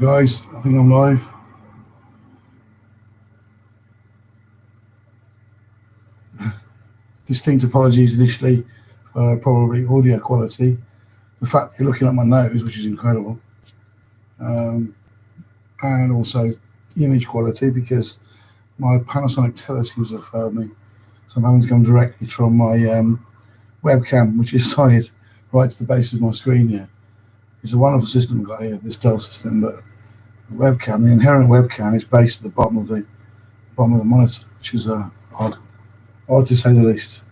Guys, I think I'm live. Distinct apologies initially for probably audio quality. The fact that you're looking at my nose, which is incredible, and also image quality, because my Panasonic telescopes have failed me, so I'm having to come directly from my webcam, which is sired right to the base of my screen here. It's a wonderful system I've got here, this Dell system, but the webcam, the inherent webcam, is based at the bottom of the monitor, which is odd to say the least.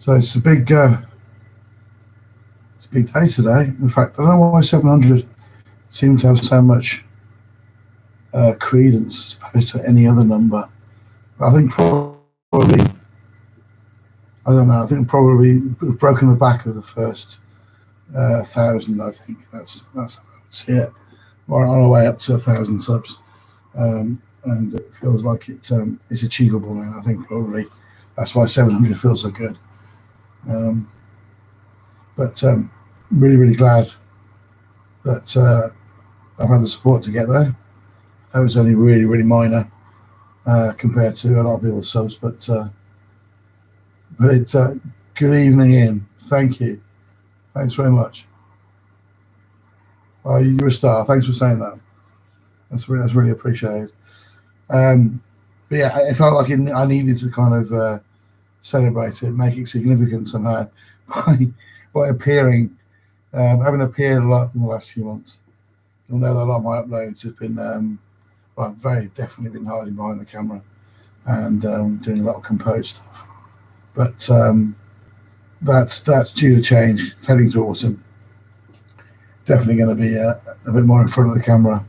So it's a big day today. In fact, I don't know why 700 seems to have so much credence as opposed to any other number. But I think probably, I don't know, I think probably we've broken the back of the first 1,000. I think that's how I would see it. We're on our way up to 1,000 subs, and it feels like it's achievable now. I think probably that's why 700 feels so good. But really glad that I've had the support to get there. That was only really minor compared to a lot of people's subs, but it's good evening, Ian. Thank you. Thanks very much. Oh, you're a star. Thanks for saying that. That's really appreciated. But yeah, it felt like I needed to kind of celebrate it, make it significant somehow by appearing, having appeared a lot in the last few months. You'll know that a lot of my uploads have been, I've very definitely been hiding behind the camera and doing a lot of composed stuff. But that's due to change, heading to autumn. Definitely going to be a bit more in front of the camera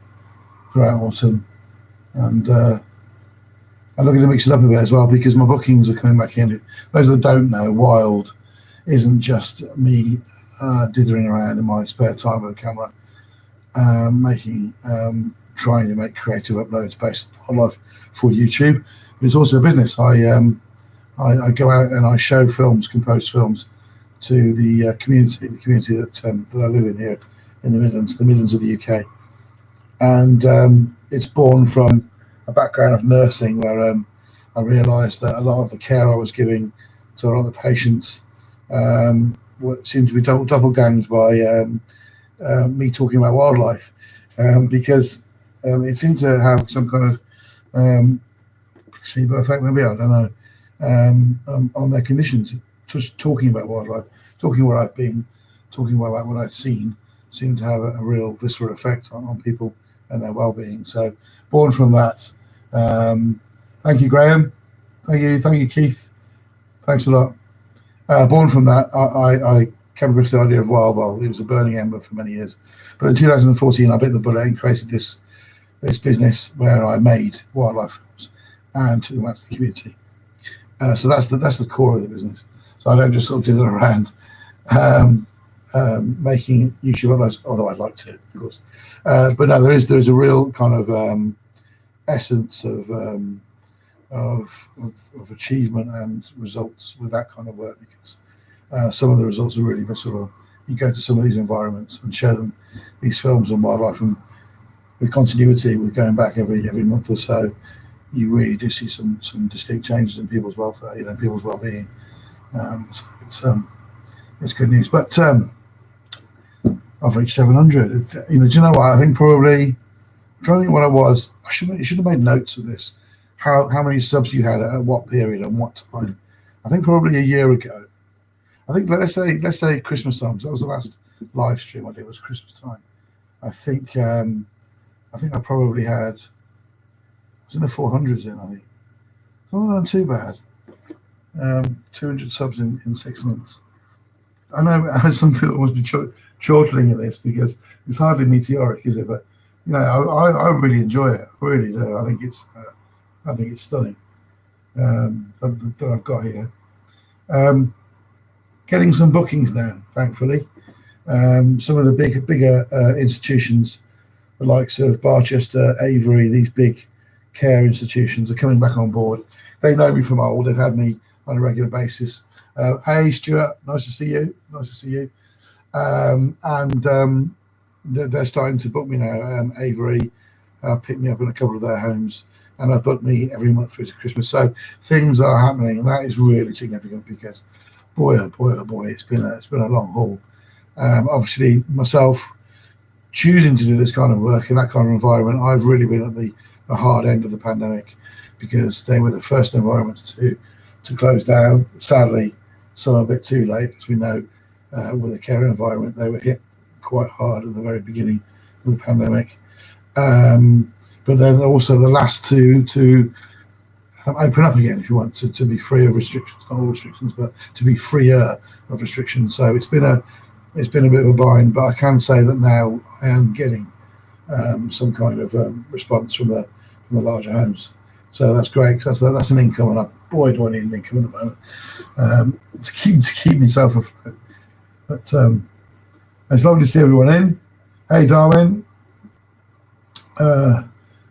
throughout autumn, and I'm looking to mix it up a bit as well, because my bookings are coming back in. Those that don't know, Wild isn't just me dithering around in my spare time with a camera, trying to make creative uploads based on life for YouTube. But it's also a business. I go out and I show films, composed films, to the community that I live in here in the Midlands of the UK, and it's born from a background of nursing, where I realised that a lot of the care I was giving to a lot of the patients seemed to be double ganged by me talking about wildlife, because it seemed to have some kind of placebo effect, maybe, I don't know, on their conditions. Just talking about wildlife, talking what I've been, talking about what I've seen, seemed to have a real visceral effect on people and their well-being. So, born from that. Thank you, Graham. Thank you, Keith. Thanks a lot. Born from that, I came across the idea of Wild. It was a burning ember for many years. But in 2014, I bit the bullet and created this business where I made wildlife films and took them out to the community. So that's the core of the business. So I don't just sort of dither around making YouTube uploads, although I'd like to, of course. But no, there is a real kind of essence of achievement and results with that kind of work, because some of the results are really visceral. You go to some of these environments and show them these films on wildlife, and with continuity, with going back every month or so, you really do see some distinct changes in people's welfare, people's well-being. So it's good news. But I've reached 700. Do you know what? I think probably, I'm trying to think what I was. I should have made notes of this. How many subs you had at what period and what time? I think probably a year ago. I think let's say Christmas time. That was the last live stream I did, was Christmas time. I think I probably had, I was in the 400s then, I think. It's not too bad. 200 subs in 6 months. I know some people must be chortling at this, because it's hardly meteoric, is it? But I really enjoy it. I really do. I think it's stunning that I've got here. Getting some bookings now, thankfully. Some of the bigger institutions, the likes of Barchester, Avery, these big care institutions are coming back on board. They know me from old. They've had me on a regular basis. Hey, Stewart, nice to see you. and they're starting to book me now. Avery have picked me up in a couple of their homes, and have booked me every month through to Christmas. So things are happening, and that is really significant because, boy, oh boy, oh boy, it's been a long haul. Obviously, myself choosing to do this kind of work in that kind of environment, I've really been at the hard end of the pandemic because they were the first environments to close down. Sadly, some a bit too late, as we know, with the care environment, they were hit quite hard at the very beginning of the pandemic. But then also the last to open up again, if you want, to be free of restrictions, not all restrictions, but to be freer of restrictions. So it's been a bit of a bind, but I can say that now I am getting some kind of response from the larger homes. So that's great, because that's an income, and boy, do I need an income at the moment to keep myself afloat. But it's lovely to see everyone in. Hey, Darwin.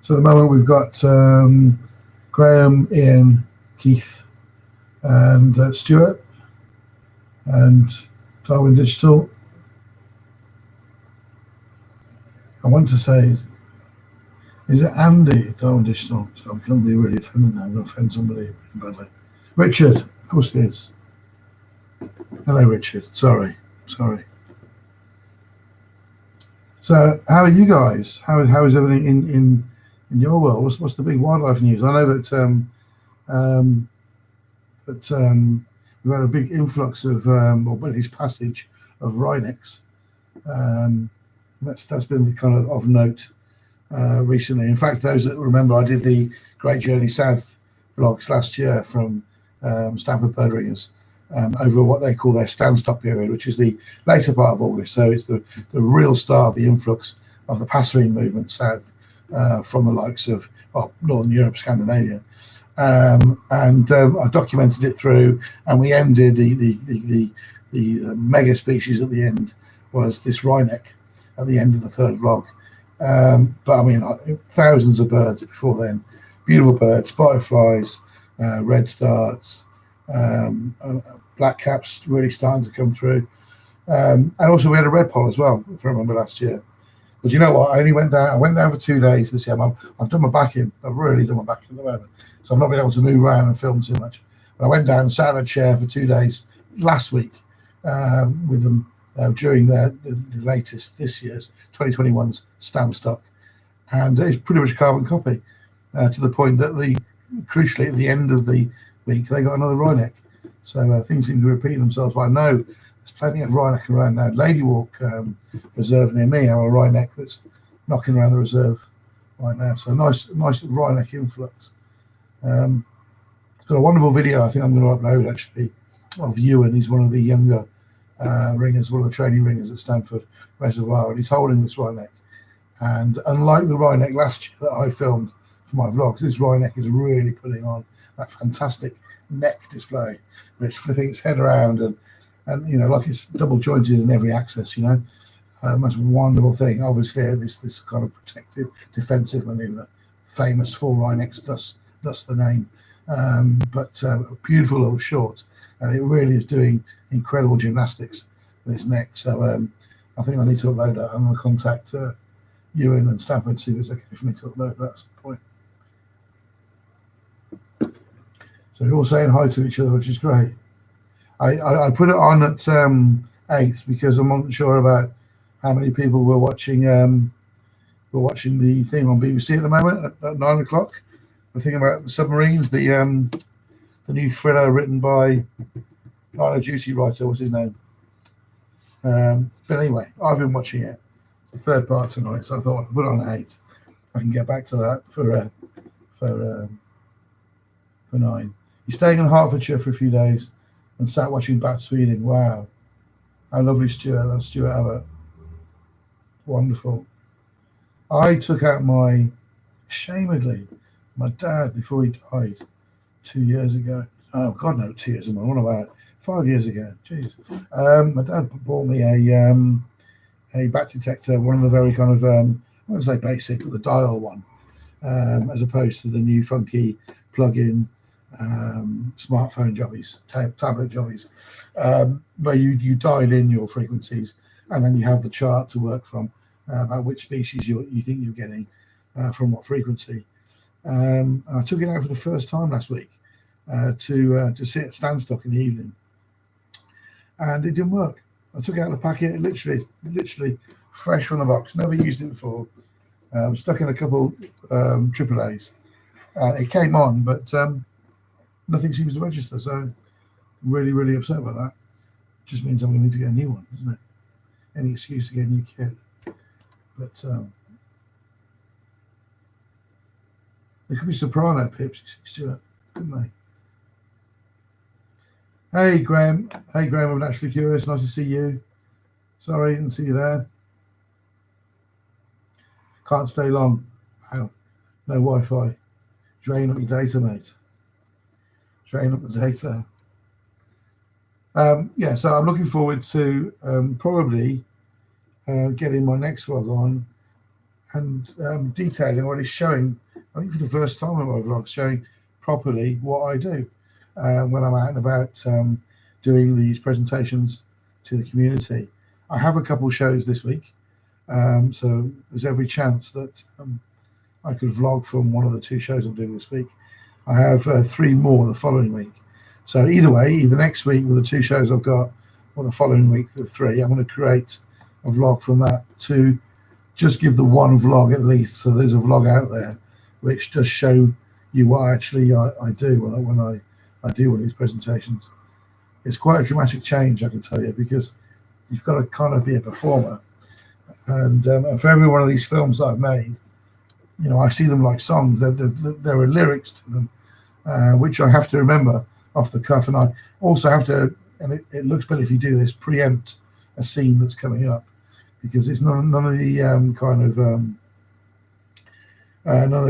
So at the moment we've got Graham, Ian, Keith, and Stewart, and Darwin Digital. I want to say, is it Andy, Darwin Digital? So I'm going to be really offended now. I'm going to offend somebody really badly. Richard, of course it is. Hello, Richard. Sorry. So how are you guys? How is everything in your world? What's the big wildlife news? I know that we've had a big influx of, or at least passage of wrynecks. That's been kind of note recently. In fact, those that remember, I did the Great Journey South vlogs last year from Stanford Birdringers over what they call their stand-stop period, which is the later part of August. So it's the real start of the influx of the passerine movement south from the likes of Northern Europe, Scandinavia. And I documented it through, and we ended the mega species at the end was this wryneck at the end of the third vlog. But I mean, thousands of birds before then, beautiful birds, spotted flies, red starts, black caps really starting to come through. And also we had a red poll as well, if I remember last year. But you know what? I went down for 2 days this year. I've done my back in. I've really done my back in at the moment. So I've not been able to move around and film too much. But I went down and sat in a chair for 2 days last week with them during the latest, this year's 2021's stamp stock. And it's pretty much a carbon copy to the point that crucially at the end of the week, they got another wryneck. So things seem to repeat themselves. But I know there's plenty of wryneck around now. Lady Walk Reserve near me, our wryneck that's knocking around the reserve right now. So nice wryneck influx. Got a wonderful video I think I'm going to upload actually of Ewan. He's one of the younger ringers, one of the training ringers at Stanford Reservoir, and he's holding this wryneck. And unlike the wryneck last year that I filmed for my vlogs, this wryneck is really putting on that fantastic neck display, where it's flipping its head around and you know, like it's double jointed in every axis, you know. Most wonderful thing. Obviously, this kind of protective, defensive maneuver, famous for wrynecks, thus the name. But a beautiful little short, and it really is doing incredible gymnastics with its neck. So I think I need to upload that. I'm going to contact Ewan and Stanford and see if it's okay for me to upload that at some point. So you're all saying hi to each other, which is great. I put it on at 8 because I'm not sure about how many people were watching the thing on BBC at the moment at 9 o'clock. The thing about the submarines, the new thriller written by Line of Duty writer, what's his name? But anyway, I've been watching it. It's the third part tonight, so I thought I'd put it on at 8. I can get back to that for 9. You're staying in Hertfordshire for a few days and sat watching bats feeding. Wow. How lovely, Stuart. That's Stuart Abbott. Wonderful. I took out shamedly, my dad before he died 2 years ago. Oh, God, no, 2 years ago. What about 5 years ago? Jeez. My dad bought me a bat detector, one of the very kind of, I won't say basic, but the dial one, as opposed to the new funky plug-in smartphone jobbies, tablet jobbies, where you dial in your frequencies and then you have the chart to work from about which species you think you're getting from what frequency. And I took it out for the first time last week to sit at Stanstock in the evening, and it didn't work. I took it out of the packet, literally fresh from the box, never used it before. Stuck in a couple AAAs. It came on, but nothing seems to register. So really, really upset about that. Just means I'm going to need to get a new one, doesn't it? Any excuse to get a new kit. But there could be soprano pips, you see, Stewart, couldn't they? Hey, Graham. Hey, Graham, I'm naturally curious. Nice to see you. Sorry, didn't see you there. Can't stay long. Wow. No Wi-Fi. Drain up your data, mate. Drain up the data. Yeah, so I'm looking forward to probably getting my next vlog on and detailing, or at least showing, I think for the first time in my vlog, showing properly what I do when I'm out and about doing these presentations to the community. I have a couple shows this week, so there's every chance that I could vlog from one of the 2 shows I'm doing this week. I have 3 more the following week. So either way, either next week with the 2 shows I've got, or the following week the 3, I'm going to create a vlog from that to just give the one vlog at least. So there's a vlog out there which does show you what actually I do when I do one of these presentations. It's quite a dramatic change, I can tell you, because you've got to kind of be a performer. And for every one of these films that I've made, you know, I see them like songs. There are lyrics to them, which I have to remember off the cuff. And I also have to, and it looks better if you do this, preempt a scene that's coming up, because it's none of the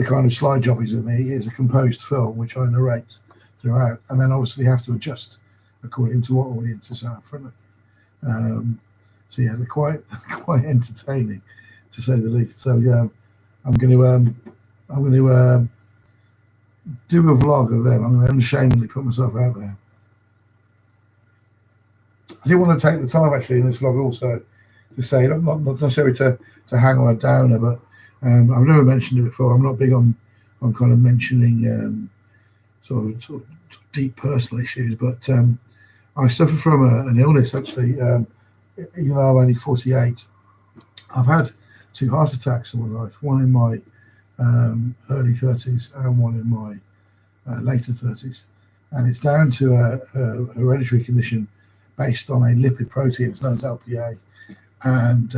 kind of slide jobbies with me. It's a composed film which I narrate throughout, and then obviously have to adjust according to what audiences are in front of me. So yeah, they're quite entertaining, to say the least. So yeah, I'm going to do a vlog of them. I'm going to unashamedly put myself out there. I do want to take the time actually in this vlog also to say, not necessarily to hang on a downer, but I've never mentioned it before. I'm not big on kind of mentioning sort of deep personal issues, but I suffer from an illness actually. Even though I'm only 48, I've had 2 heart attacks in my life. One in my early 30s and one in my later 30s, and it's down to a hereditary condition based on a lipid protein. It's known as LPA, and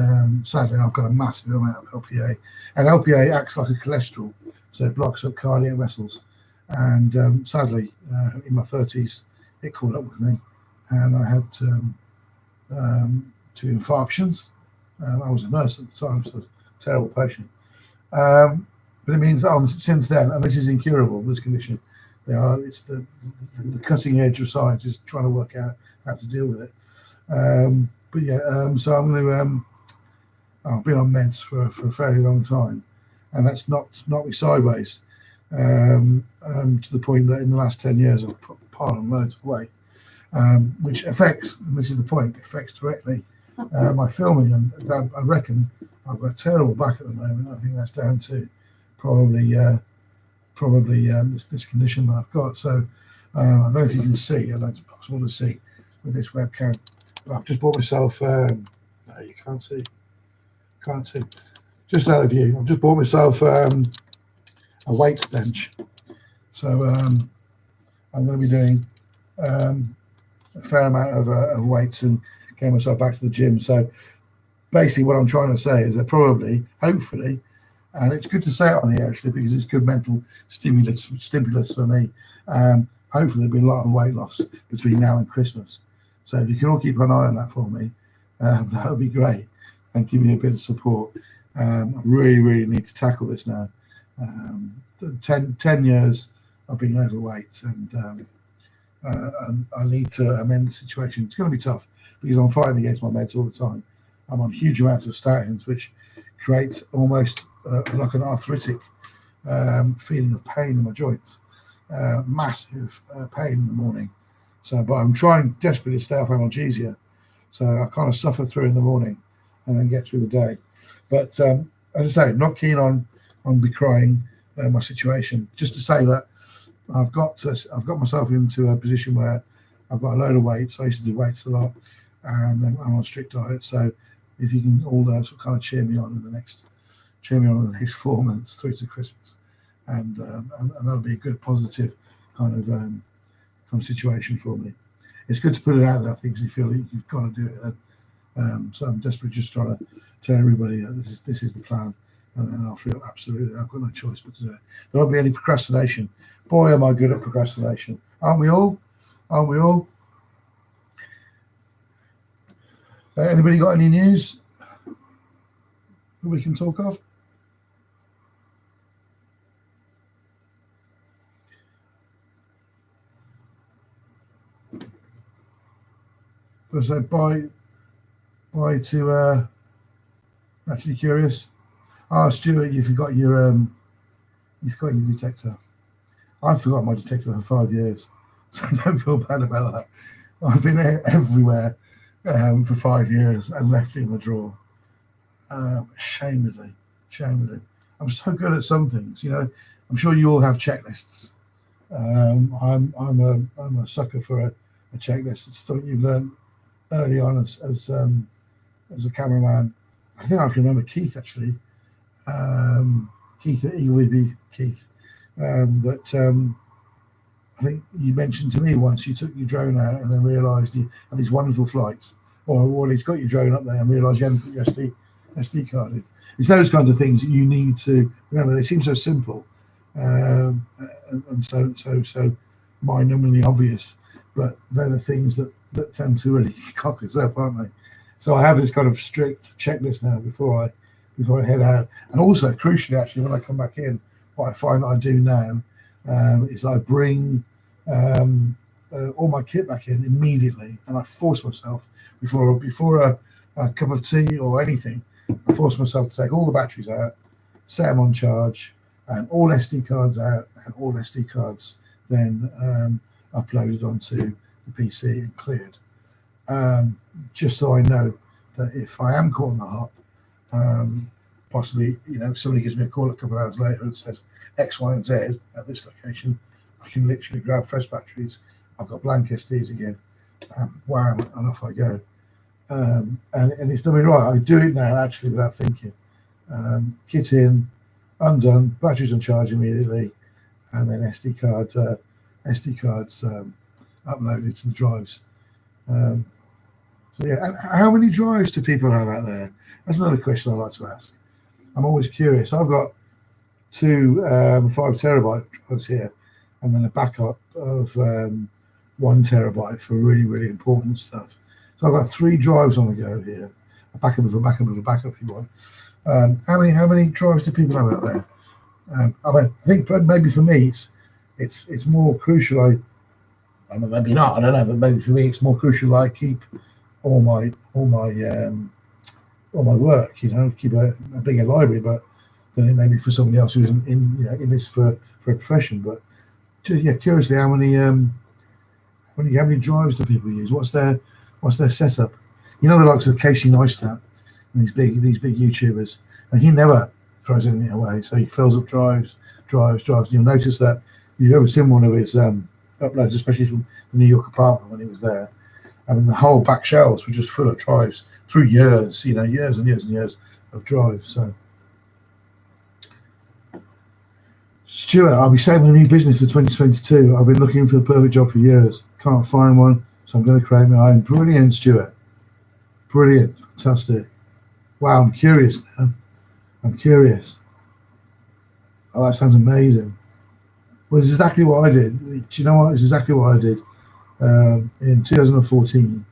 sadly I've got a massive amount of LPA, and LPA acts like a cholesterol, so it blocks up cardiac vessels, and sadly in my 30s it caught up with me, and I had 2 infarctions. I was a nurse at the time, so I was a terrible patient. But it means since then, and this is incurable, this condition, it's the cutting edge of science is trying to work out how to deal with it. But yeah, so I'm going to, I've been on meds for a fairly long time, and that's knocked me sideways to the point that in the last 10 years I've put on loads of weight, which affects, and this is the point, affects directly my filming. And I reckon I've got a terrible back at the moment. I think that's down to probably this condition that I've got. So I don't know if you can see. I don't know if it's possible to see with this webcam, but I've just bought myself. No, you can't see. Can't see. Just out of view. I've just bought myself a weight bench. So I'm going to be doing a fair amount of weights and getting myself back to the gym. So basically what I'm trying to say is that probably, hopefully, and it's good to say it on here actually because it's good mental stimulus for me. Hopefully there'll be a lot of weight loss between now and Christmas. So if you can all keep an eye on that for me, that would be great, and give me a bit of support. I really need to tackle this now. 10 years I've been overweight, and I need to amend the situation. It's going to be tough because I'm fighting against my meds all the time. I'm on huge amounts of statins, which creates almost like an arthritic feeling of pain in my joints, massive pain in the morning. So, but I'm trying desperately to stay off analgesia. So I kind of suffer through in the morning, and then get through the day. But as I say, not keen on decrying my situation. Just to say that I've got myself into a position where I've got a load of weights. I used to do weights a lot, and I'm on a strict diet. So if you can all sort of kind of cheer me on in the next 4 months through to Christmas, and that'll be a good positive kind of situation for me. It's good to put it out there, I think, because you feel like you've got to do it. So I'm desperately just trying to tell everybody that this is the plan, and then I'll feel absolutely I've got no choice but to do it. There won't be any procrastination. Boy, am I good at procrastination. Aren't we all? Aren't we all? Anybody got any news that we can talk of? So bye to Naturally Curious. Stewart, you forgot your detector. I forgot my detector for 5 years, so I don't feel bad about that. I've been everywhere for 5 years and left it in the drawer. Shamedly. I'm so good at some things, I'm sure you all have checklists. I'm a sucker for a checklist. It's something you've learned early on as a cameraman. I think I can remember Keith actually. Keith at Eagle VB, Keith. That I think you mentioned to me once you took your drone out and then realised you had these wonderful flights, or he's got your drone up there and realised you hadn't put your SD card in. It's those kinds of things that you need to remember. They seem so simple, and so mind-numbingly obvious, but they're the things that tend to really cock us up, aren't they? So I have this kind of strict checklist now before I head out, and also crucially, actually, when I come back in, what I find I do now is I bring all my kit back in immediately, and I force myself before a cup of tea or anything. I force myself to take all the batteries out, set them on charge, and all SD cards out, and all SD cards then uploaded onto the PC and cleared. Just so I know that if I am caught in the hot, possibly, somebody gives me a call a couple of hours later and says X, Y, and Z at this location, I can literally grab fresh batteries. I've got blank SDs again, wham, and off I go. And it's done me right. I do it now actually without thinking. Kit in, undone, batteries on charge immediately, and then SD cards uploaded to the drives. So yeah, and how many drives do people have out there? That's another question I like to ask. I'm always curious. I've got two 5 terabyte drives here, and then a backup of 1 terabyte for really, really important stuff. So I've got 3 drives on the go here. A backup of a backup of a backup, if you want. How many drives do people have out there? I think maybe for me it's more crucial. Maybe not. I don't know, but maybe for me it's more crucial. I keep all my work. Keep a bigger library, but than it may be for somebody else who isn't in this for a profession. But just, curiously, how many drives do people use? What's their setup? The likes of Casey Neistat, these big YouTubers, and he never throws anything away. So he fills up drives. You'll notice that if you've ever seen one of his uploads, especially from the New York apartment when he was there, the whole back shelves were just full of drives through years, years and years and years of drives. So, Stewart, I'll be starting a new business for 2022. I've been looking for the perfect job for years. Can't find one, so I'm going to create my own. Brilliant, Stewart. Brilliant. Fantastic. Wow, I'm curious now. I'm curious. Oh, that sounds amazing. Well, this is exactly what I did. Do you know what? This is exactly what I did. In 2014,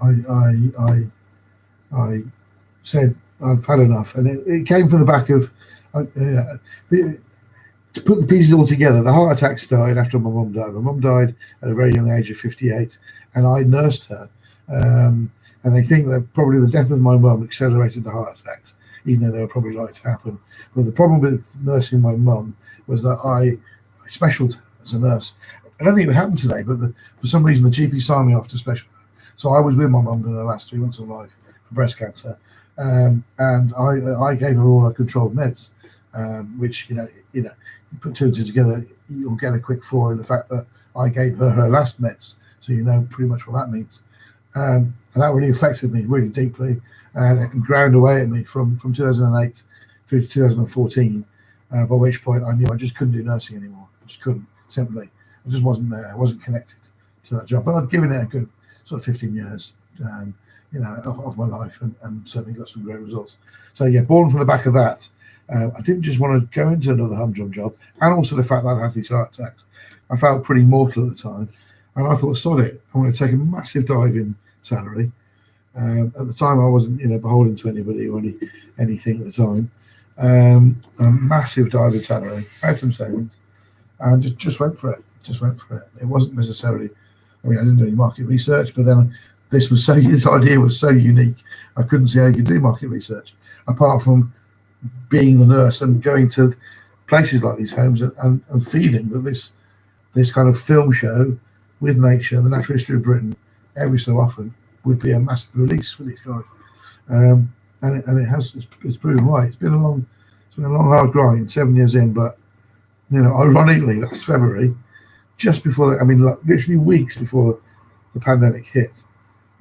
I said I've had enough, and it came from the back of to put the pieces all together. The heart attack started after my mum died. My mum died at a very young age of 58, and I nursed her. And they think that probably the death of my mum accelerated the heart attacks, even though they were probably likely to happen. But the problem with nursing my mum was that I specialed as a nurse. I don't think it would happen today, but for some reason the GP signed me off to special. So I was with my mum in the last 3 months of life for breast cancer, and I gave her all her controlled meds, which you put two and two together, you'll get a quick 4 in the fact that I gave her last meds, so you know pretty much what that means. And that really affected me really deeply, and it ground away at me from 2008 through to 2014, by which point I knew I just couldn't do nursing anymore. I just couldn't, simply. I just wasn't there. I wasn't connected to that job. But I'd given it a good sort of 15 years, of my life, and certainly got some great results. So yeah, born from the back of that. I didn't just want to go into another humdrum job, and also the fact that I had these heart attacks. I felt pretty mortal at the time, and I thought, sod it, I want to take a massive dive in salary. At the time, I wasn't, beholden to anybody or anything at the time. A massive dive in salary. I had some savings, and just went for it. It wasn't necessarily. I didn't do any market research, but then this idea was so unique. I couldn't see how you could do market research apart from being the nurse and going to places like these homes and feeling that this kind of film show with nature, the natural history of Britain, every so often would be a massive release for these guys. And it's proven right. It's been a long hard grind, 7 years in, but ironically, last February, just before, literally weeks before the pandemic hit,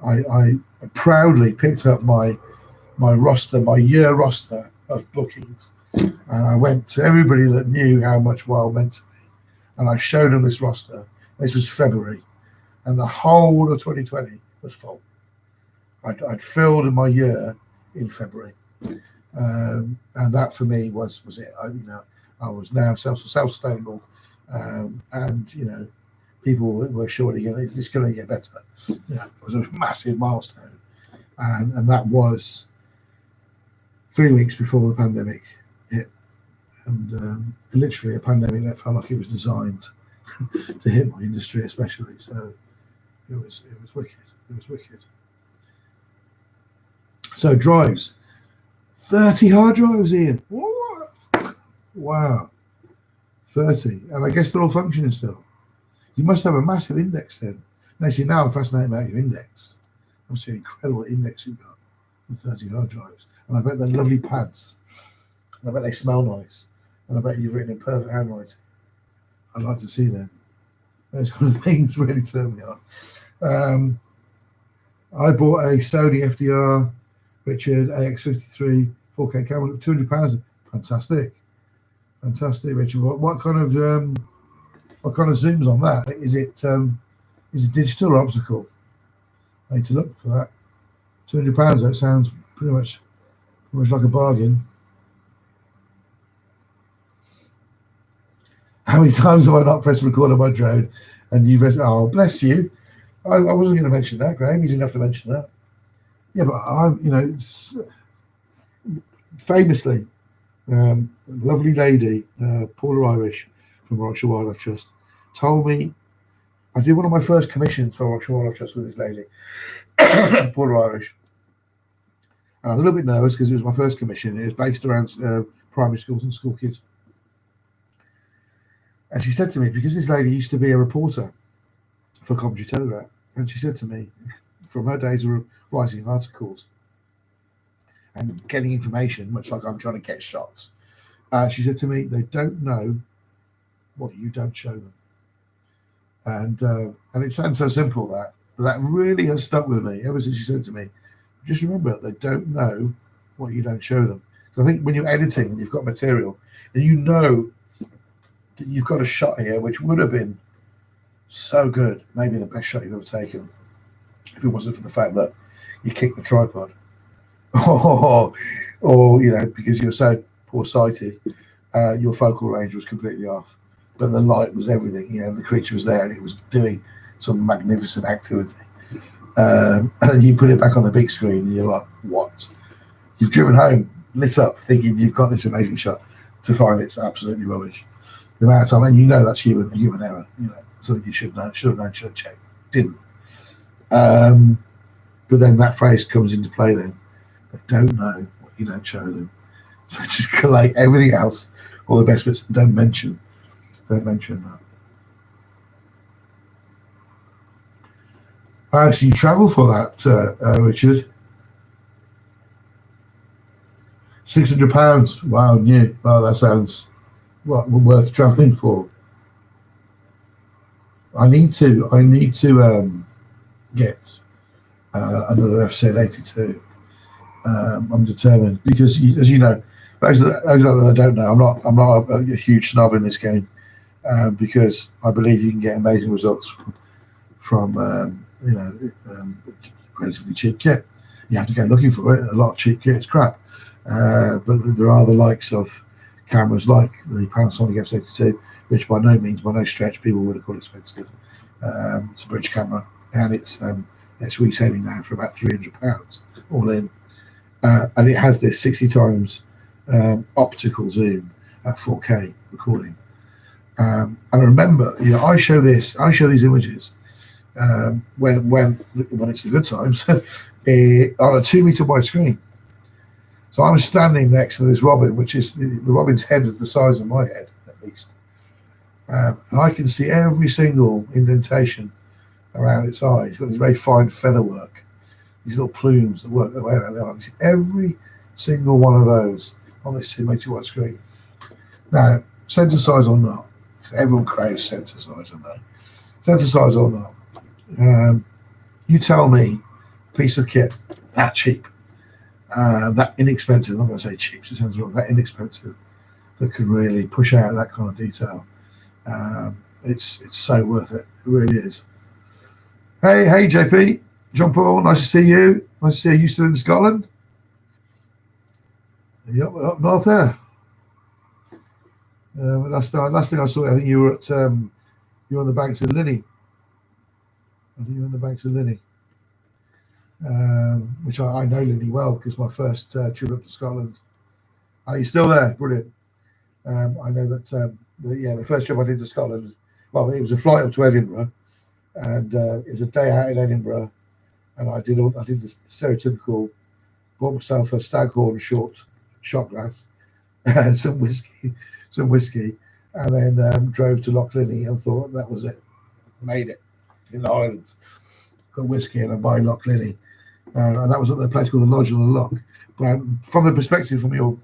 I proudly picked up my roster, my year roster of bookings, and I went to everybody that knew how much Wild meant to me, and I showed them this roster. This was February, and the whole of 2020 was full. I'd filled in my year in February, and that for me was it. I was now self-sustainable, and people were surely it's going to get better. It was a massive milestone, and that was 3 weeks before the pandemic hit, and literally a pandemic that felt like it was designed to hit my industry, especially. So it was wicked. It was wicked. So drives, 30 hard drives, Ian. What? Wow, 30, and I guess they're all functioning still. You must have a massive index then. Now I'm fascinated about your index. I'm seeing incredible index you've got with 30 hard drives. And I bet they're lovely pads. And I bet they smell nice. And I bet you've written in perfect handwriting. I'd like to see them. Those kind of things really turn me on. I bought a Sony FDR Richard AX53 4K camera, £200. Fantastic, Richard. What kind of zooms on that? Is it digital or optical? I need to look for that. £200. That sounds pretty much like a bargain. How many times have I not pressed record on my drone and you've pressed? Oh, bless you. I wasn't going to mention that, Graham. You didn't have to mention that. Yeah, but famously, lovely lady, Paula Irish from Warwickshire Wildlife Trust, told me, I did one of my first commissions for Warwickshire Wildlife Trust with this lady, Paula Irish. And I was a little bit nervous because it was my first commission. It was based around primary schools and school kids. And she said to me, because this lady used to be a reporter for Coventry Telegraph, and she said to me, from her days of writing articles and getting information, much like I'm trying to get shots, she said to me, they don't know what you don't show them. And it sounds so simple, but that really has stuck with me ever since she said to me, just remember, they don't know what you don't show them. So I think when you're editing and you've got material and you know that you've got a shot here which would have been so good, maybe the best shot you've ever taken, if it wasn't for the fact that you kicked the tripod, or because you're so poor-sighted, your focal range was completely off, but the light was everything. The creature was there and it was doing some magnificent activity. And you put it back on the big screen and you're like, what? You've driven home, lit up, thinking you've got this amazing shot, to find it's absolutely rubbish. The amount of time, and that's human error, so you should have known, should have checked, didn't. But then that phrase comes into play then. They don't know what you don't show them. So just collate everything else, all the best bits, and don't mention that. So you travel for that, Richard? £600. Wow, new. Well, that sounds worth travelling for. I need to get another FZ82. I'm determined because, as you know, those that don't know, I'm not a huge snob in this game, because I believe you can get amazing results from relatively cheap kit. You have to go looking for it. A lot of cheap kit is crap, but there are the likes of cameras like the Panasonic FZ82, which by no means, by no stretch, people would have called expensive. It's a bridge camera, and it's reselling now for about £300 all in, and it has this 60 times optical zoom at 4K recording. And I remember, I show these images when it's the good times on a 2 meter wide screen. So I'm standing next to this robin, which is the robin's head is the size of my head at least, and I can see every single indentation around its eye. It's got this very fine feather work, these little plumes that work their way around the eye. I can see every single one of those on this 2 meter wide screen. Now, sensor size or not, because everyone craves sensor size, I know. Sensor size or not, you tell me, piece of kit that cheap, that inexpensive, I'm not going to say cheap, it sounds wrong, that inexpensive, that could really push out that kind of detail. It's so worth it. It really is. Hey JP, John Paul, nice to see you. Nice to see you still in Scotland. Yep, up north there. Last thing I saw, I think you were at you were on the banks of Linney. I think you were on the banks of Linney, which I know Linney well because my first trip up to Scotland. Are you still there? Brilliant. I know that the first trip I did to Scotland, well, it was a flight up to Edinburgh, and it was a day out in Edinburgh, and I did the stereotypical, bought myself a Staghorn shot glass and some whiskey, and then drove to Loch Linney and thought that was it, made it in the Highlands, got whiskey and I buy Loch Linney, and that was at the place called the Lodge on the Loch. But from the perspective from your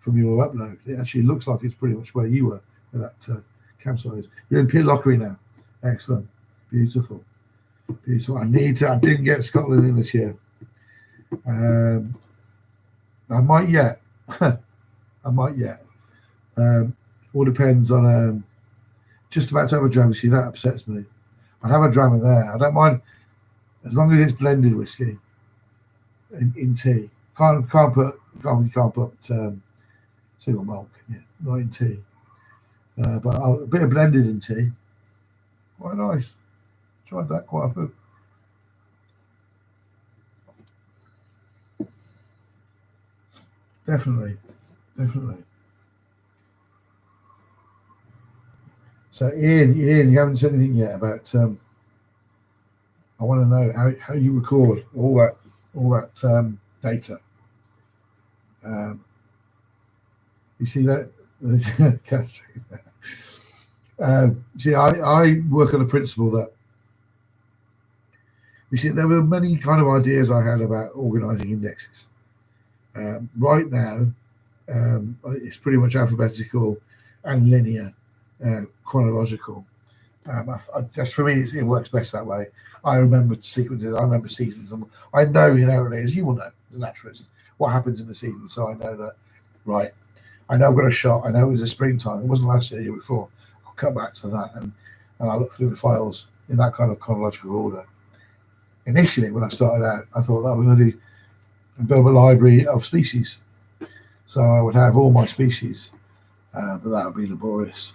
upload, it actually looks like it's pretty much where you were at that campsite. You're in Pitlochry now. Excellent, beautiful. I didn't get Scotland in this year. I might yet. All depends on just about to have a dram. See, that upsets me. I'd have a dram in there. I don't mind as long as it's blended whiskey in tea. Can't put single malt, not in tea. But a bit of blended in tea, quite nice. Tried that quite often. Definitely. So Ian, you haven't said anything yet about. I want to know how you record all that data. You see that? See, I work on the principle that, you see, there were many kind of ideas I had about organizing indexes. Right now, it's pretty much alphabetical and linear, chronological. Just for me, it works best that way. I remember sequences, I remember seasons. I know inherently, as you will know, as a naturalist, what happens in the season. So I know that, right, I know I've got a shot. I know it was a springtime. It wasn't last year, the year before. I'll come back to that and I look through the files in that kind of chronological order. Initially, when I started out, I thought that I was going to build a library of species. So I would have all my species, but that would be laborious.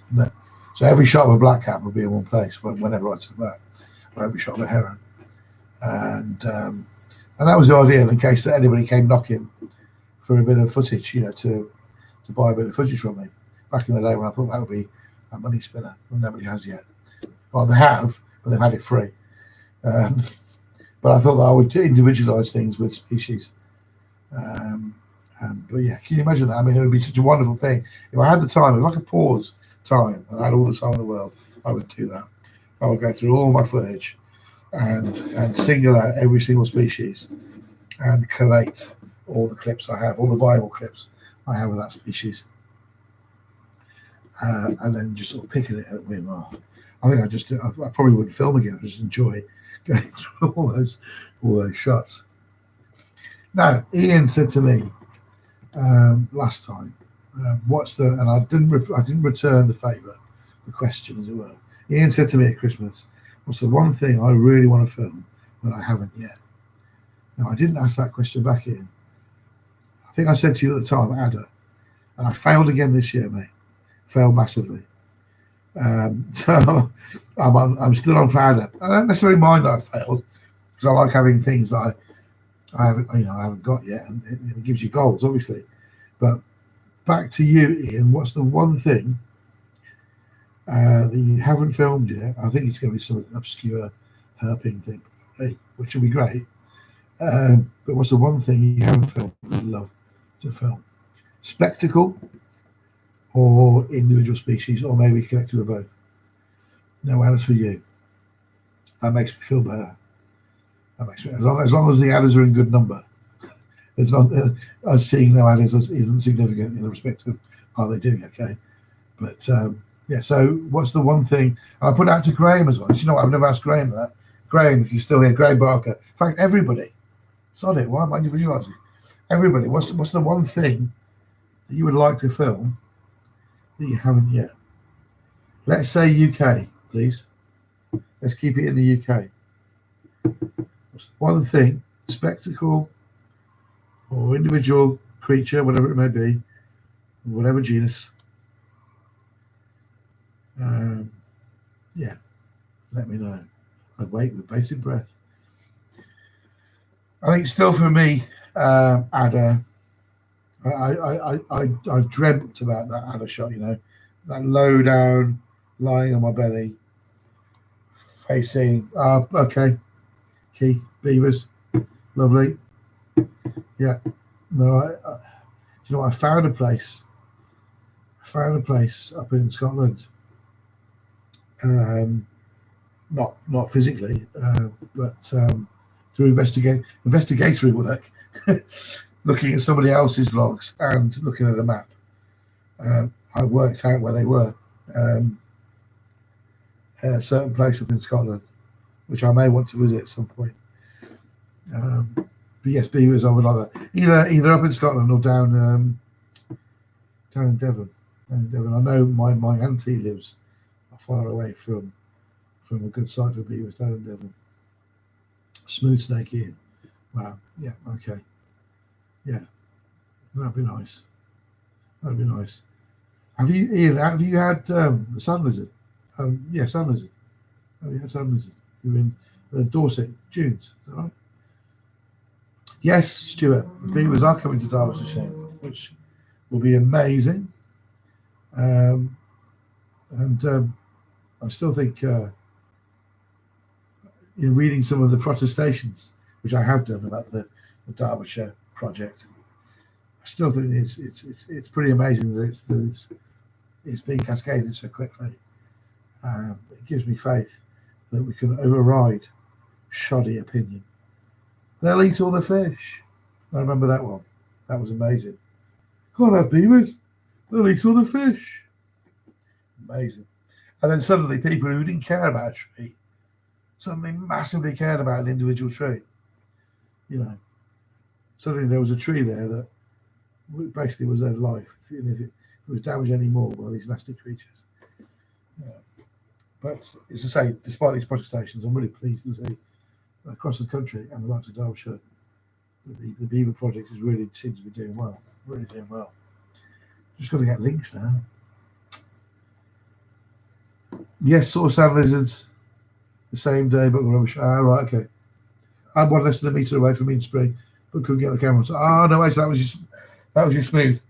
So every shot of a blackcap would be in one place whenever I took that, or every shot of a heron. And that was the idea, in case that anybody came knocking for a bit of footage, to buy a bit of footage from me. Back in the day when I thought that would be a money spinner, well, nobody has yet. Well, they have, but they've had it free. But I thought that I would individualize things with species. But yeah, can you imagine that? I mean, it would be such a wonderful thing. If I had the time, if I could pause time and I had all the time in the world, I would do that. I would go through all my footage and single out every single species and collate all the clips I have, all the viable clips I have of that species, and then just sort of picking it at whim. I think I probably wouldn't film again. I just enjoy going through all those shots. Now, Ian said to me last time, and I didn't return the favour, the question as it were. Ian said to me at Christmas, what's the one thing I really want to film that I haven't yet? Now, I didn't ask that question back, Ian. I think I said to you at the time, Ada, and I failed again this year, mate. Failed massively. So I'm still on for Ada. I don't necessarily mind that I failed, because I like having things that I haven't got yet, and it gives you goals, obviously. But back to you, Ian. What's the one thing that you haven't filmed yet? I think it's going to be some obscure herping thing, which will be great. But what's the one thing you haven't filmed that you'd love to film? Spectacle, or individual species, or maybe connected with both? No adders for you. That makes me feel better. That makes me, as long as the adders are in good number. It's not us seeing no adders isn't significant in the respect of are they doing okay. But yeah. So what's the one thing? And I put it out to Graham as well. You know what? I've never asked Graham that. Graham, if you're still here, Graham Barker. In fact, everybody. Sorry, why am I realising? Everybody, what's the one thing that you would like to film that you haven't yet? Let's say UK, please. Let's keep it in the UK. What's one thing, spectacle or individual creature, whatever it may be, whatever genus? Yeah, let me know. I'd wait with bated breath. I think still for me, adder. I've dreamt about that adder shot. You know, that low down, lying on my belly, facing. Okay, Keith, Beavers, lovely. Yeah, no, you know, I found a place. Up in Scotland. Not physically, but through investigatory work, looking at somebody else's vlogs and looking at a map. I worked out where they were. A certain place up in Scotland, which I may want to visit at some point. But yes, Beavers, I would like that. Either up in Scotland or down in Devon. I know my auntie lives far away from a good site for Beavers down in Devon. Smooth snake in. Wow. Yeah. Okay. Yeah. That'd be nice. Have you had the sun lizard? Yeah, sun lizard. Have you had sun lizard? You're in Dorset, Dunes. Is that right? Yes, Stewart. The Beavers are coming to Derbyshire, which will be amazing. And I still think in reading some of the protestations, which I have done about the Derbyshire project, I still think it's pretty amazing that it's being cascaded so quickly. It gives me faith that we can override shoddy opinion. They'll eat all the fish. I remember that one. That was amazing. Can't have beavers. They'll eat all the fish. Amazing. And then suddenly people who didn't care about a tree suddenly massively cared about an individual tree. You know, suddenly there was a tree there that basically was their life. And if it was damaged anymore by these nasty creatures. But as I say, despite these protestations, I'm really pleased to see across the country and the likes of Derbyshire, the Beaver project really seems to be doing well. Really doing well. Just got to get links now. Yes, saw sand lizards the same day, but rubbish. Right, okay. I'm 1 less than a metre away from Mean Spring, but couldn't get the camera. So, no way, so that was your smooth.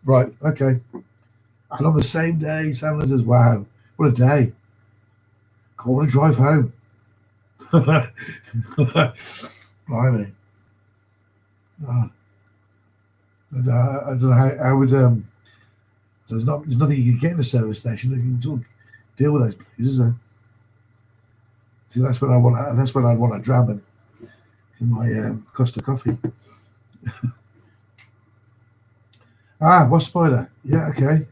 Right, okay. And on the same day, sand lizards. Wow, what a day! I want to drive home. Blimey. I don't know how would there's nothing you can get in a service station that can sort of deal with those blues, is there? See, that's when I want a Drammen in my Costa coffee. Wasp spider. Yeah, okay.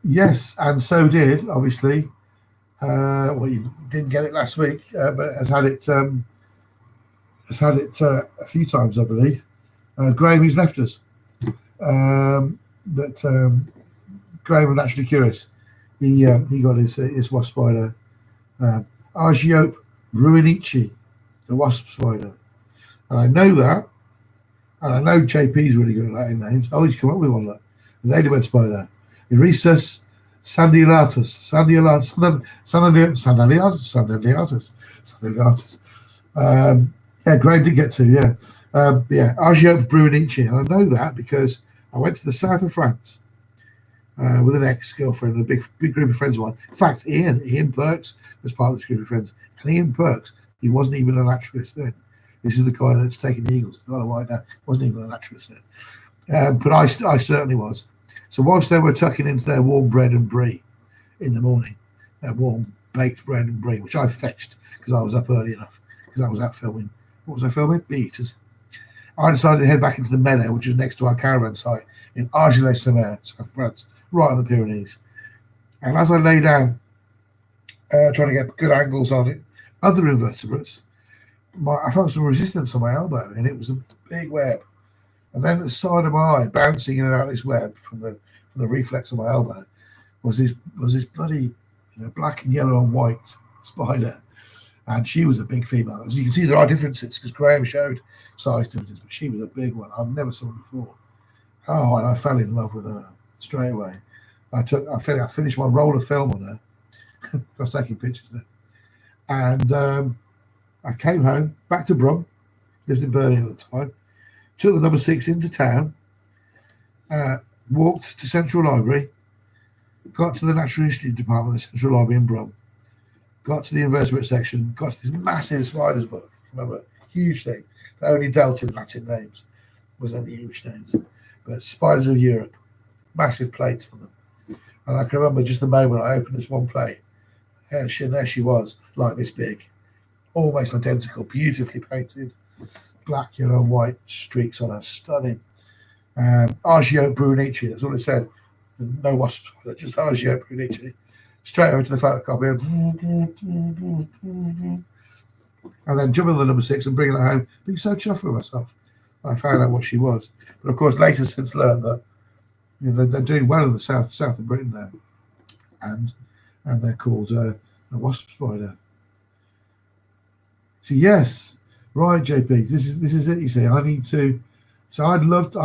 Yes, and so did obviously. Well, you didn't get it last week, but has had it a few times, I believe. Graham, who's left us. Graham was naturally curious. He got his wasp spider. Argiope Bruinici, the wasp spider. And I know that. And I know JP's really good at Latin names. I always come up with one like the ladybird spider. Irissus sandialatus. Yeah, Graham did get to, yeah. Argiope Bruinici. And I know that because I went to the south of France with an ex-girlfriend and a big group of friends of mine. In fact, Ian Perks was part of this group of friends. And Ian Perks, he wasn't even a naturalist then. This is the guy that's taking the Eagles. Got a white now. Wasn't even a naturalist then. But I certainly was. So whilst they were tucking into their warm bread and brie in the morning, their warm baked bread and brie, which I fetched because I was up early enough, because I was out filming. What was I filming? Beavers. I decided to head back into the meadow, which is next to our caravan site in Argelès-sur-Mer, South France, right on the Pyrenees. And as I lay down, trying to get good angles on it, other invertebrates, I felt some resistance on my elbow, and it was a big web. And then at the side of my eye, bouncing in and out of this web from the reflex of my elbow, was this bloody black and yellow and white spider. And she was a big female. As you can see, there are differences because Graham showed size differences, but she was a big one. I've never seen her before. Oh, and I fell in love with her straight away. I finished my roll of film on her. I was taking pictures there. And I came home, back to Brum, lived in Birmingham at the time, took the number 6 into town, walked to Central Library, got to the Natural History Department of the Central Library in Brum, got to the invertebrate section, got to this massive spiders book. Remember, huge thing. They only dealt in Latin names, wasn't any English names. But spiders of Europe, massive plates for them. And I can remember just the moment I opened this one plate, and there she was, like this big, almost identical, beautifully painted, black, yellow, and white streaks on her, stunning. Argiope Bruinici, that's all it said. No wasp spider, just Argiope Bruinici. Straight over to the photocopy, and then jumping on the number 6 and bringing it home, being so chuffed with myself. I found out what she was, but of course later since learned that they're doing well in the south of Britain now, and they're called a wasp spider. So yes, right, JP, this is it. You see, I need to. So I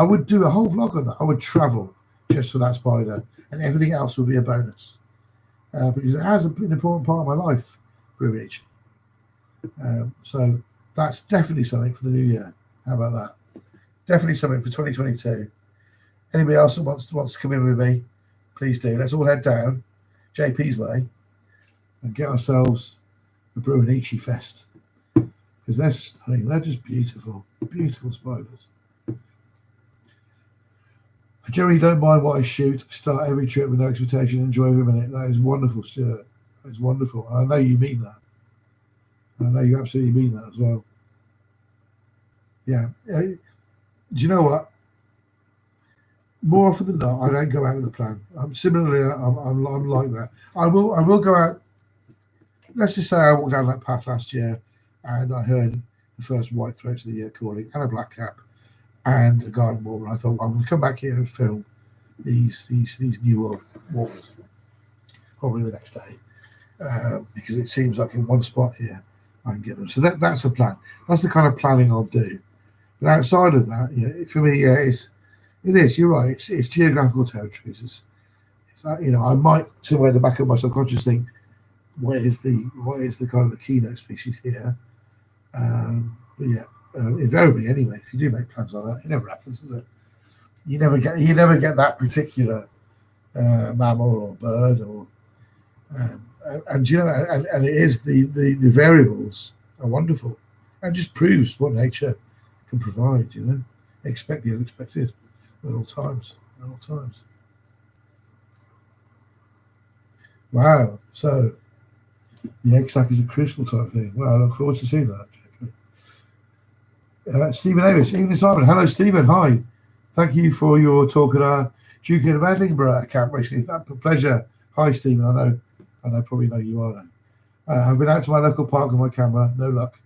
would do a whole vlog on that. I would travel just for that spider, and everything else would be a bonus. Because it has been an important part of my life, Bruinici. So that's definitely something for the new year. How about that? Definitely something for 2022. Anybody else that wants to come in with me, please do. Let's all head down JP's way and get ourselves a Bruinici fest. Because they're stunning. They're just beautiful, beautiful spiders. I generally don't mind what I shoot. Start every trip with no expectation. Enjoy every minute. That is wonderful, Stewart. That is wonderful. And I know you mean that. And I know you absolutely mean that as well. Yeah. Do you know what? More often than not, I don't go out with a plan. Similarly, I'm like that. I will go out. Let's just say I walked down that path last year, and I heard the first white throats of the year calling, and a black cap, and a garden warbler. And I thought, I'm going to come back here and film these new warblers probably the next day, because it seems like in one spot here I can get them. So that's the plan. That's the kind of planning I'll do. But outside of that, for me, it is. You're right. It's geographical territories. It's I might somewhere in the back of my subconscious think, what is the kind of the keynote species here? But yeah, invariably anyway, if you do make plans like that, it never happens, does it? You never get that particular mammal or bird or and it is the variables are wonderful and just proves what nature can provide. Expect the unexpected at all times. Wow. So the egg sac is a crucible type thing. Well, I look forward to seeing that. Stephen Davis, Evening Simon. Hello, Stephen. Hi. Thank you for your talk at our Duke of Edinburgh camp recently. It's a pleasure. Hi, Stephen. I probably know you are now. I've been out to my local park on my camera. No luck.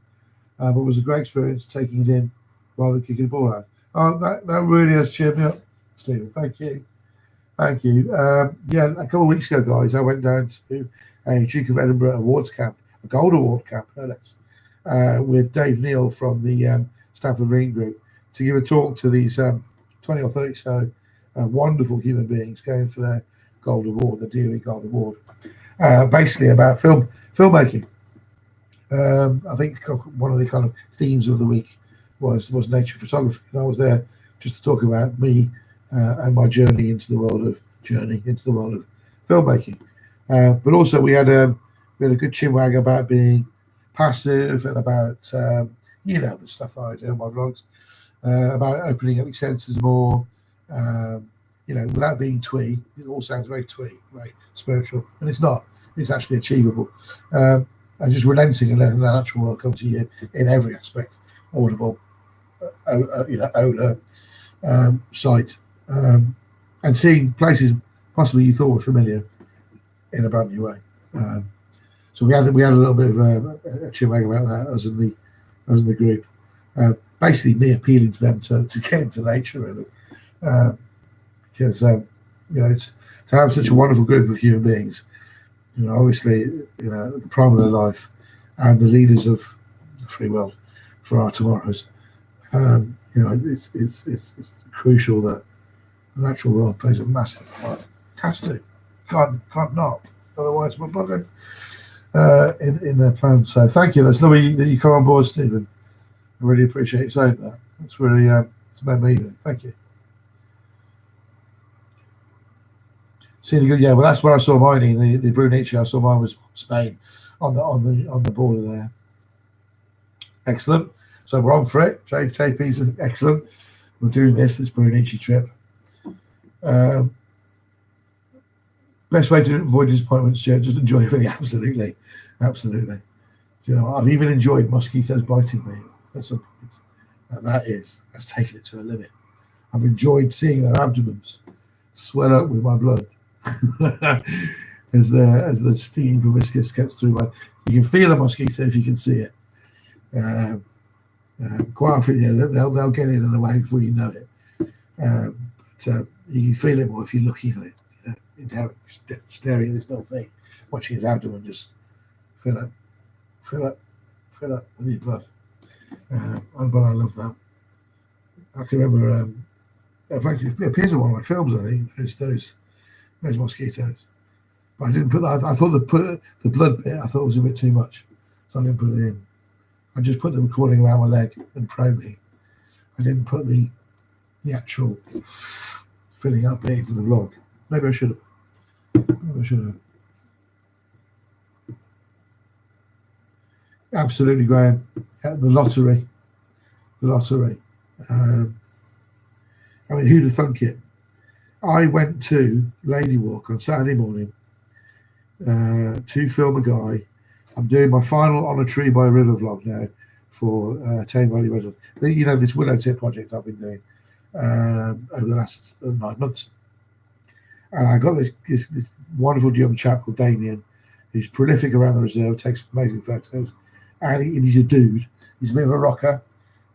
But it was a great experience taking it in rather than kicking the ball out. Oh, that really has cheered me up, Stephen. Thank you. Thank you. Yeah, a couple of weeks ago, guys, I went down to a Duke of Edinburgh Awards camp, a Gold Award camp, no less, with Dave Neal from the Stanford Reading Group to give a talk to these 20 or 30 so wonderful human beings going for their Gold Award, the DOE Gold Award, basically about filmmaking. I think one of the kind of themes of the week was nature photography, and I was there just to talk about me and my journey into the world of filmmaking. But also we had a good chinwag about being passive and about the stuff that I do in my vlogs, about opening up your senses more, without being twee. It all sounds very twee, very spiritual, and it's not. It's actually achievable. And just relenting and letting the natural world come to you in every aspect, audible, odor, sight, and seeing places possibly you thought were familiar in a brand new way. So we had a little bit of a chinwag about that as in the group. Basically, me appealing to them to get into nature, really, because it's to have such a wonderful group of human beings. Obviously, the prime of their life and the leaders of the free world for our tomorrows. It's crucial that the natural world plays a massive part. Has to, can't not. Otherwise, we're buggered in their plans. So, thank you. That's lovely that you come on board, Stephen. I really appreciate you saying that. That's really it's made me evening. Thank you. Seeing good, yeah. Well, that's where I saw mine. The Brunici. I saw mine was Spain on the border there. Excellent. So we're on for it. JP's excellent. We're doing this Brunici trip. Best way to avoid disappointments, just enjoy everything. Absolutely. I've even enjoyed mosquitoes biting me at some point. And that's taken it to a limit. I've enjoyed seeing their abdomens swell up with my blood. as the stinging proboscis gets through you can feel a mosquito if you can see it. Quite often, they'll get in and away before you know it. But you can feel it more if you're looking at it, staring at this little thing, watching his abdomen just fill up with your blood. But I love that. I can remember. In fact, it appears in one of my films. I think those mosquitoes. But I didn't put that. I thought the blood bit. I thought was a bit too much, so I didn't put it in. I just put the recording around my leg and probing. I didn't put the actual filling up bit into the vlog. Maybe I should have. Absolutely, Graham. The lottery. Who'd have thunk it? I went to Lady Walk on Saturday morning to film a guy. I'm doing my final On a Tree by a River vlog now for Tame Valley Reservoir. This willow tip project I've been doing over the last 9 months. And I got this wonderful young chap called Damien, who's prolific around the reserve, takes amazing photos. And he's a dude. He's a bit of a rocker,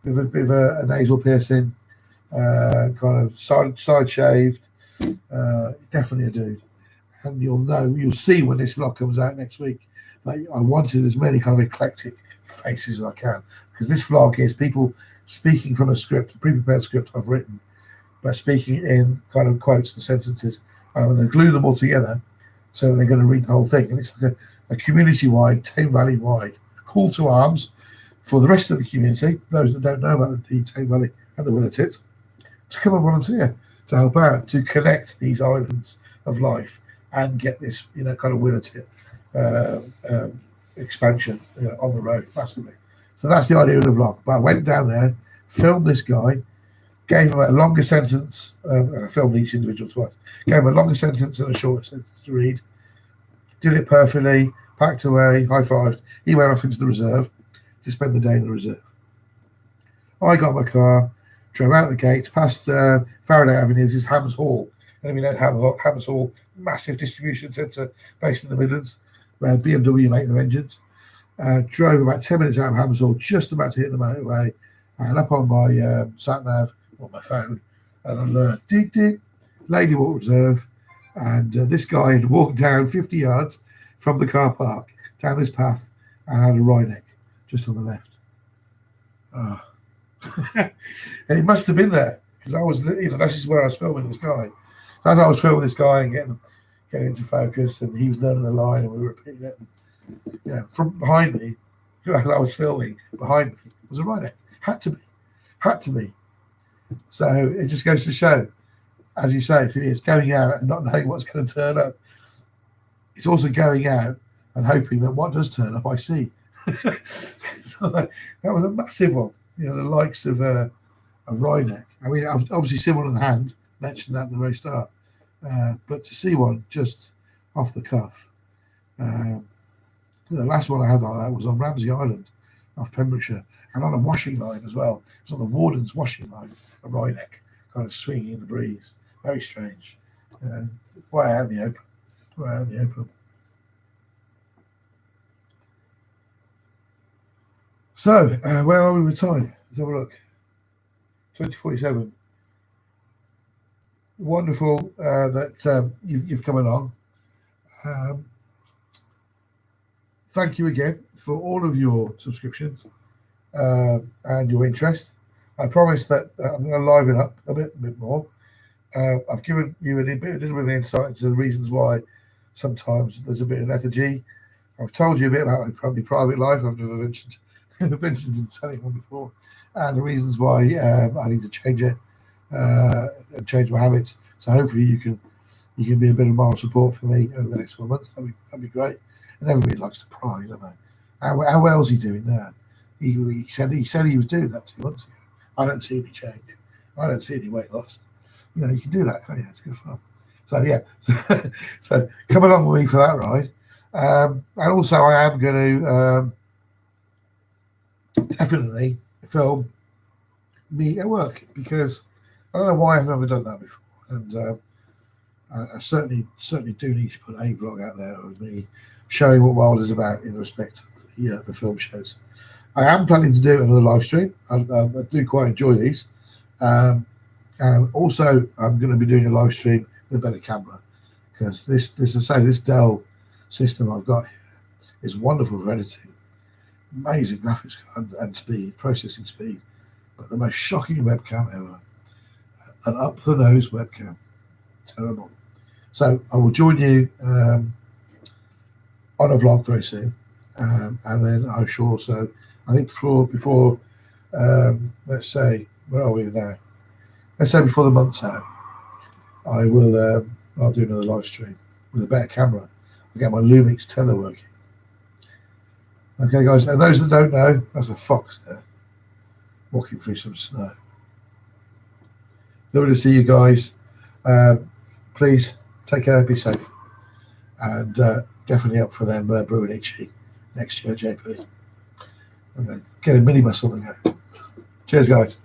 bit of a nasal piercing, kind of side shaved. Definitely a dude. And you'll see when this vlog comes out next week. Like, I wanted as many kind of eclectic faces as I can, because this vlog is people speaking from a script, a pre-prepared script I've written, but speaking in kind of quotes and sentences. And I'm going to glue them all together so they're going to read the whole thing. And it's like a community-wide, Tame Valley-wide call to arms for the rest of the community, those that don't know about the Tame Valley and the Willow Tits, to come and volunteer, to help out, to connect these islands of life and get this, kind of Willow Tit expansion on the road massively. So that's the idea of the vlog. But I went down there, filmed this guy, gave him a longer sentence. I filmed each individual twice. Gave him a longer sentence and a shorter sentence to read. Did it perfectly. Packed away. High-fived. He went off into the reserve to spend the day in the reserve. I got my car, drove out the gates, past Faraday Avenue, this is Hams Hall. And we know Hams Hall, massive distribution centre based in the Midlands, where BMW make their engines. Drove about 10 minutes out of Hams Hall, just about to hit the motorway, and up on my sat nav on my phone, an alert, ding ding, Lady Walk Reserve, and this guy had walked down 50 yards from the car park down this path and had a ride neck just on the left. And he must have been there because I was, this is where I was filming this guy. So as I was filming this guy and getting into focus, and he was learning the line, and we were repeating it. And, from behind me, as I was filming, behind me was a ride neck. Had to be. So it just goes to show, as you say, it's going out and not knowing what's going to turn up. It's also going out and hoping that what does turn up, I see. So that was a massive one. The likes of a ride neck. I mean, obviously seen one in the hand, mentioned that at the very start. But to see one just off the cuff. The last one I had like that was on Ramsey Island off Pembrokeshire, and on a washing line as well. It was on the Warden's washing line, a ride neck kind of swinging in the breeze. Very strange. Way out in the open. So, where are we with time? Let's have a look. 2047. Wonderful that you've come along. Thank you again for all of your subscriptions and your interest. I promise that I'm going to liven up a bit more. I've given you a little bit of insight into the reasons why sometimes there's a bit of lethargy. I've told you a bit about my probably private life. I've never mentioned in selling one before, and the reasons why I need to change it and change my habits. So hopefully you can be a bit of moral support for me over the next 12 months. That'd be great. And everybody likes to pry, don't they? How well is he doing now? He said he was doing that 2 months ago. I don't see any change. I don't see any weight loss. You can do that, can't you? It's good fun. So yeah, so come along with me for that ride. And also I am going to definitely film me at work, because I don't know why I've never done that before, and I certainly do need to put a vlog out there of me showing what Wild is about in respect of the film shows. I am planning to do another live stream. I do quite enjoy these. Also, I'm going to be doing a live stream with a better camera, because this Dell system I've got here is wonderful for editing, amazing graphics and speed, processing speed, but the most shocking webcam ever, an up the nose webcam, terrible. So I will join you on a vlog very soon, and then I shall also, I think before let's say, where are we now? Let's say before the month's out, I will I'll do another live stream with a better camera. I'll get my Lumix Tele working. Okay, guys, and those that don't know, that's a fox there walking through some snow. Lovely to see you guys. Please take care, be safe, and definitely up for them brewing Ichi next year, JP. Okay, get a minibus on the go. Cheers, guys.